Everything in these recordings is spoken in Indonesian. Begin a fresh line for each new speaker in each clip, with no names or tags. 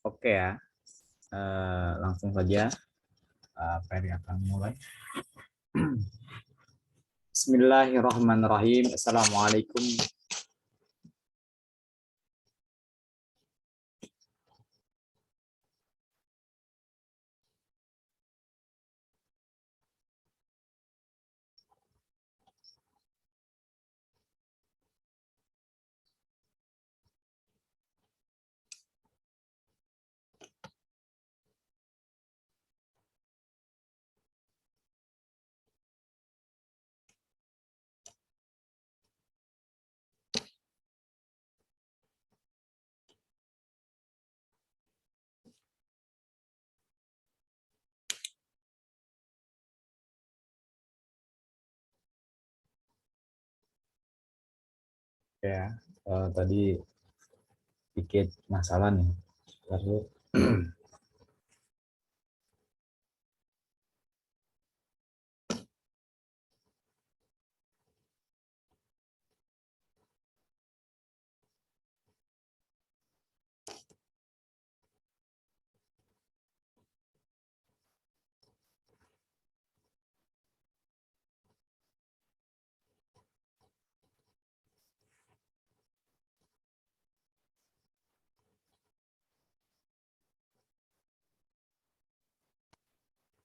Oke ya, langsung saja Ferry akan mulai. Bismillahirrahmanirrahim. Assalamualaikum. Ya, tadi sedikit masalah nih. Lalu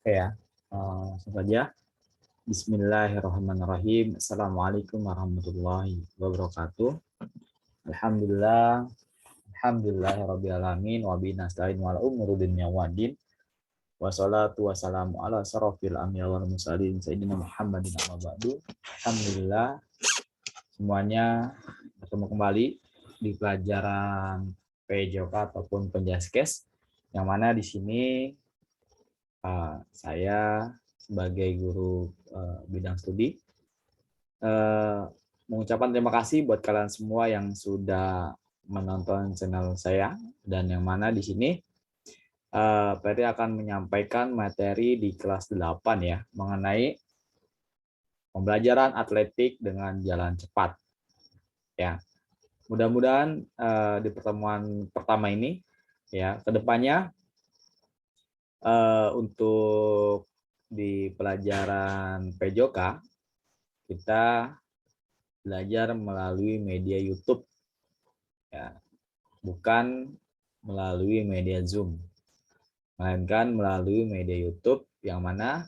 ya, langsung saja. Bismillahirrahmanirrahim. Assalamualaikum warahmatullahi wabarakatuh. Alhamdulillah. Alhamdulillahirabbil alamin wa bihi nasta'in wa ala umuri dunya waddin. Wassalatu wassalamu ala sarafil anbiya wal mursalin sayyidina Muhammadin amma ba'du. Alhamdulillah semuanya bertemu kembali di pelajaran PJOK ataupun Penjaskes, yang mana di sini saya sebagai guru bidang studi mengucapkan terima kasih buat kalian semua yang sudah menonton channel saya, dan yang mana di sini Ferry akan menyampaikan materi di kelas 8 ya, mengenai pembelajaran atletik dengan jalan cepat. Ya, mudah-mudahan di pertemuan pertama ini ya, kedepannya untuk di pelajaran PJOK kita belajar melalui media YouTube ya, bukan melalui media Zoom, melainkan melalui media YouTube, yang mana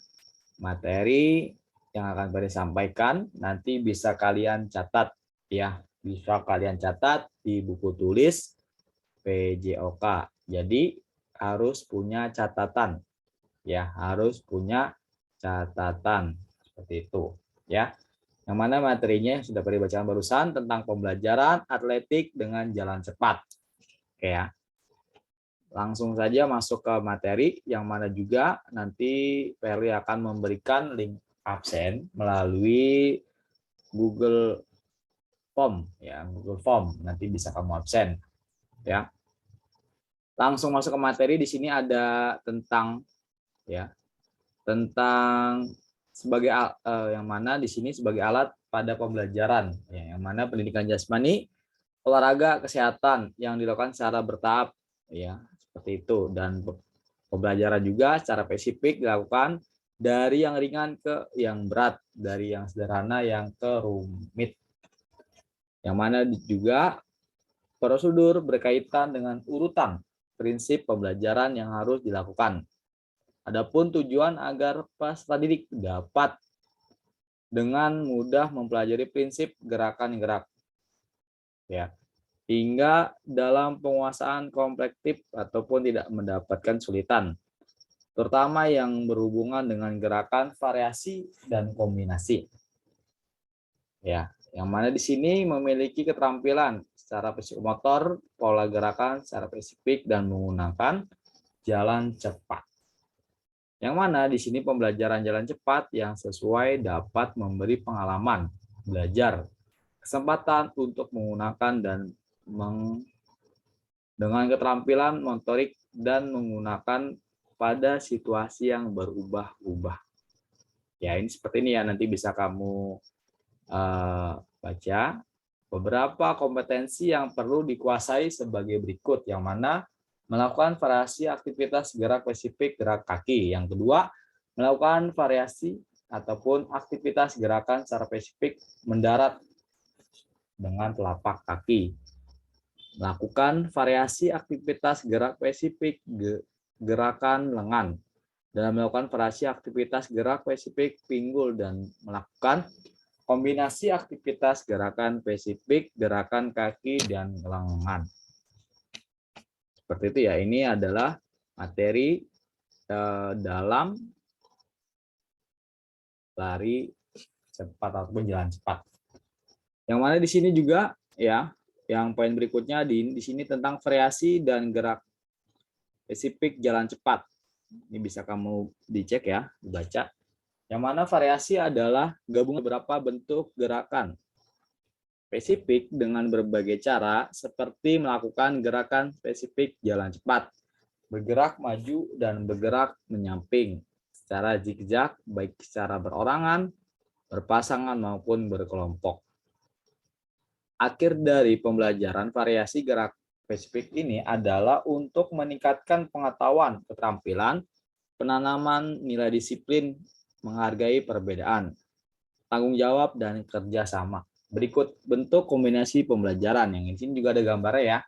materi yang akan saya sampaikan nanti bisa kalian catat ya, bisa kalian catat di buku tulis PJOK. Jadi harus punya catatan ya, harus punya catatan seperti itu ya. Yang mana materinya sudah pernah bacaan barusan tentang pembelajaran atletik dengan jalan cepat. Oke ya. Langsung saja masuk ke materi, yang mana juga nanti Ferry akan memberikan link absen melalui Google Form ya, Google Form, nanti bisa kamu absen ya. Langsung masuk ke materi. Di sini ada tentang ya, tentang sebagai yang mana di sini sebagai alat pada pembelajaran ya, yang mana pendidikan jasmani, olahraga, kesehatan yang dilakukan secara bertahap ya, seperti itu. Dan pembelajaran juga secara spesifik dilakukan dari yang ringan ke yang berat, dari yang sederhana yang ke rumit. Yang mana juga prosedur berkaitan dengan urutan prinsip pembelajaran yang harus dilakukan. Adapun tujuan agar peserta didik dapat dengan mudah mempelajari prinsip gerakan gerak ya, hingga dalam penguasaan komplektif ataupun tidak mendapatkan kesulitan, terutama yang berhubungan dengan gerakan variasi dan kombinasi. Ya, yang mana di sini memiliki keterampilan secara psikomotor, pola gerakan secara spesifik, dan menggunakan jalan cepat. Yang mana di sini pembelajaran jalan cepat yang sesuai dapat memberi pengalaman belajar, kesempatan untuk menggunakan dan dengan keterampilan motorik dan menggunakan pada situasi yang berubah-ubah. Ya, ini seperti ini ya, nanti bisa kamu baca beberapa kompetensi yang perlu dikuasai sebagai berikut, yang mana melakukan variasi aktivitas gerak spesifik gerak kaki. Yang kedua, melakukan variasi ataupun aktivitas gerakan secara spesifik mendarat dengan telapak kaki. Melakukan variasi aktivitas gerak spesifik gerakan lengan. Dalam melakukan variasi aktivitas gerak spesifik pinggul dan melakukan kombinasi aktivitas gerakan spesifik gerakan kaki dan lengan. Seperti itu ya. Ini adalah materi dalam lari cepat ataupun jalan cepat. Yang mana di sini juga ya, yang poin berikutnya di sini tentang variasi dan gerak spesifik jalan cepat. Ini bisa kamu dicek ya, dibaca. Yang mana variasi adalah gabungan beberapa bentuk gerakan spesifik dengan berbagai cara seperti melakukan gerakan spesifik jalan cepat, bergerak maju dan bergerak menyamping secara zigzag baik secara berorangan, berpasangan maupun berkelompok. Akhir dari pembelajaran variasi gerak spesifik ini adalah untuk meningkatkan pengetahuan, keterampilan, penanaman nilai disiplin, menghargai perbedaan, tanggung jawab, dan kerjasama. Berikut bentuk kombinasi pembelajaran. Yang di sini juga ada gambarnya ya.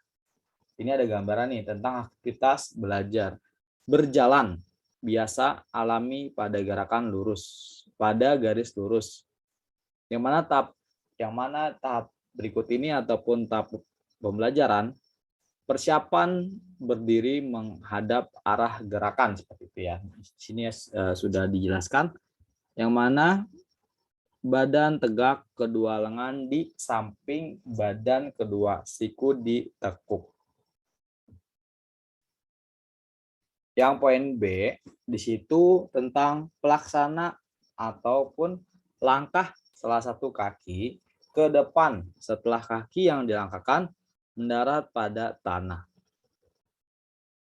Ini ada gambaran nih tentang aktivitas belajar. Berjalan, biasa, alami pada gerakan lurus, pada garis lurus. Yang mana tahap berikut ini ataupun tahap pembelajaran, persiapan berdiri menghadap arah gerakan seperti itu ya. Di sini sudah dijelaskan. Yang mana badan tegak, kedua lengan di samping badan, kedua siku ditekuk. Yang poin B, di situ tentang pelaksana ataupun langkah salah satu kaki ke depan setelah kaki yang dilangkahkan mendarat pada tanah.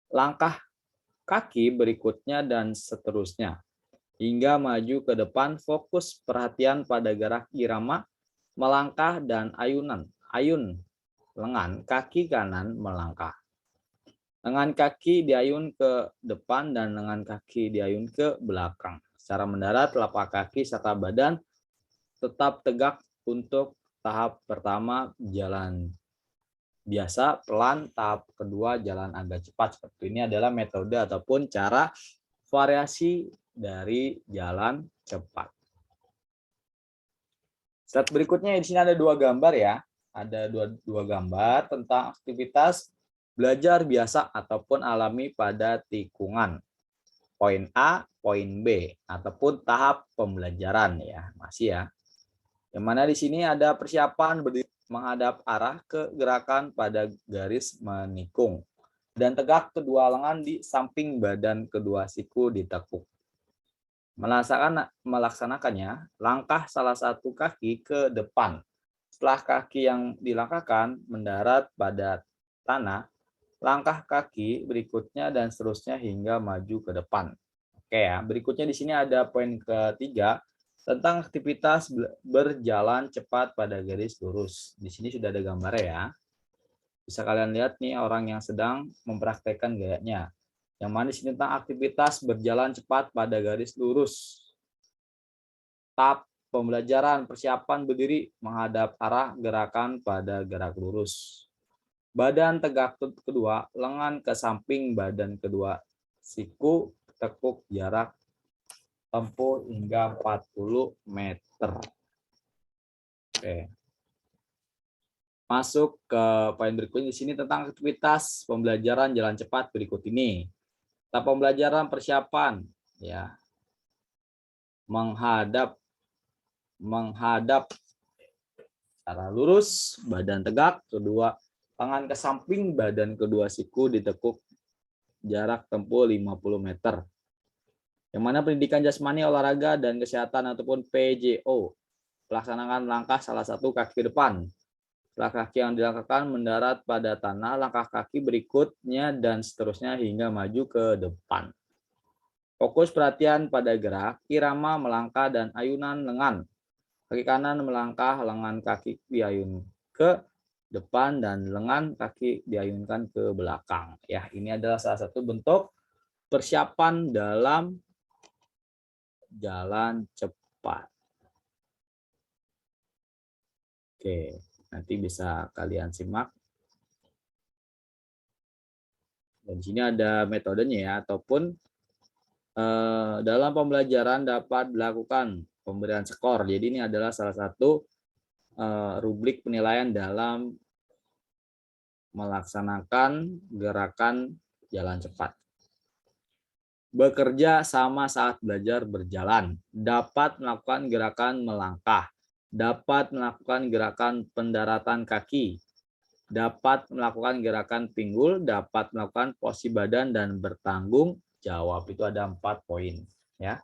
Langkah kaki berikutnya dan seterusnya. Hingga maju ke depan, fokus perhatian pada gerak irama, melangkah, dan ayunan. Ayun lengan, kaki kanan melangkah. Lengan kaki diayun ke depan dan lengan kaki diayun ke belakang. Secara mendarat, telapak kaki serta badan tetap tegak untuk tahap pertama jalan biasa, pelan, tahap kedua jalan agak cepat. Seperti ini adalah metode ataupun cara variasi dari jalan cepat. Slide berikutnya di sini ada dua gambar ya. Ada dua gambar tentang aktivitas belajar biasa ataupun alami pada tikungan. Poin A, poin B ataupun tahap pembelajaran ya, masih ya. Yang mana di sini ada persiapan berdiri menghadap arah ke gerakan pada garis menikung dan tegak kedua lengan di samping badan, kedua siku ditekuk. Melaksanakannya, langkah salah satu kaki ke depan. Setelah kaki yang dilangkahkan mendarat pada tanah, langkah kaki berikutnya dan seterusnya hingga maju ke depan. Oke ya, berikutnya di sini ada poin ketiga tentang aktivitas berjalan cepat pada garis lurus. Di sini sudah ada gambarnya ya. Bisa kalian lihat nih orang yang sedang mempraktekkan gayanya. Yang mana di sini tentang aktivitas berjalan cepat pada garis lurus. Tahap pembelajaran persiapan berdiri menghadap arah gerakan pada gerak lurus. Badan tegak kedua, lengan ke samping badan kedua, siku tekuk jarak tempuh hingga 40 meter. Oke. Masuk ke poin berikutnya di sini tentang aktivitas pembelajaran jalan cepat berikut ini. Tahap pembelajaran persiapan ya. Menghadap secara lurus, badan tegak, kedua tangan ke samping, badan kedua siku ditekuk jarak tempuh 50 meter. Yang mana pendidikan jasmani, olahraga, dan kesehatan ataupun PJO. Pelaksanaan langkah salah satu kaki ke depan. Setelah kaki yang dilangkahkan mendarat pada tanah, langkah kaki berikutnya dan seterusnya hingga maju ke depan. Fokus perhatian pada gerak, irama, melangkah, dan ayunan lengan. Kaki kanan melangkah, lengan kaki diayun ke depan, dan lengan kaki diayunkan ke belakang. Ya, ini adalah salah satu bentuk persiapan dalam jalan cepat. Oke, nanti bisa kalian simak. Dan di sini ada metodenya ya, ataupun dalam pembelajaran dapat dilakukan pemberian skor. Jadi ini adalah salah satu rubrik penilaian dalam melaksanakan gerakan jalan cepat. Bekerja sama saat belajar berjalan, dapat melakukan gerakan melangkah, dapat melakukan gerakan pendaratan kaki, dapat melakukan gerakan pinggul, dapat melakukan posisi badan, dan bertanggung jawab. Itu ada 4 poin ya.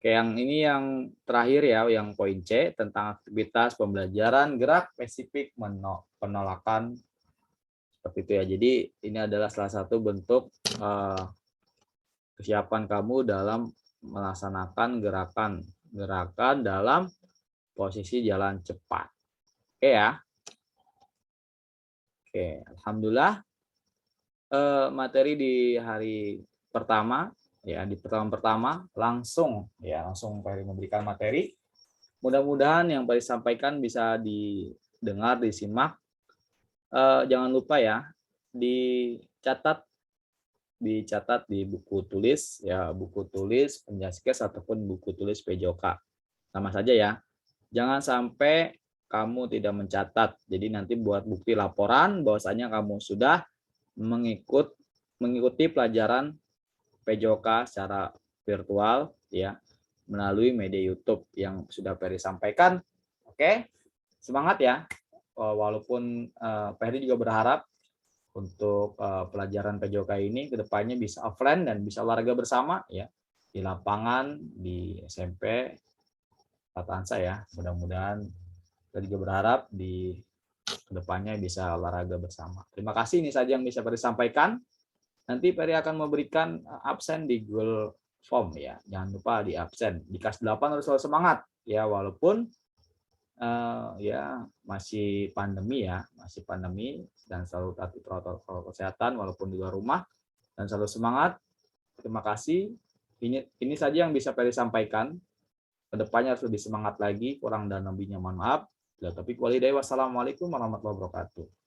Oke, yang ini yang terakhir ya, yang poin C tentang aktivitas pembelajaran gerak spesifik penolakan seperti itu ya. Jadi ini adalah salah satu bentuk kesiapan kamu dalam melaksanakan gerakan dalam posisi jalan cepat. Oke ya. Oke, alhamdulillah materi di hari pertama ya, di pertemuan pertama langsung Peri memberikan materi. Mudah-mudahan yang Peri sampaikan bisa didengar, disimak. Jangan lupa ya, dicatat di buku tulis ya, buku tulis Penjaskes ataupun buku tulis PJOK. Sama saja ya. Jangan sampai kamu tidak mencatat. Jadi nanti buat bukti laporan bahwasanya kamu sudah mengikuti pelajaran PJOK secara virtual ya, melalui media YouTube yang sudah Peri sampaikan. Oke, semangat ya. Walaupun Peri juga berharap untuk pelajaran PJOK ini kedepannya bisa offline dan bisa olahraga bersama ya, di lapangan, di SMP Tatansa ya. Mudah-mudahan kita juga berharap di kedepannya bisa olahraga bersama. Terima kasih, ini saja yang bisa Peri sampaikan. Nanti Peri akan memberikan absen di Google Form ya. Jangan lupa di absen. Di kelas 8 harus selalu semangat ya, walaupun ya masih pandemi dan selalu taati protokol kesehatan walaupun di luar rumah, dan selalu semangat. Terima kasih. Ini saja yang bisa Peri sampaikan. Kedepannya harus lebih semangat lagi. Kurang dan lebihnya mohon maaf. Wassalamualaikum warahmatullahi wabarakatuh.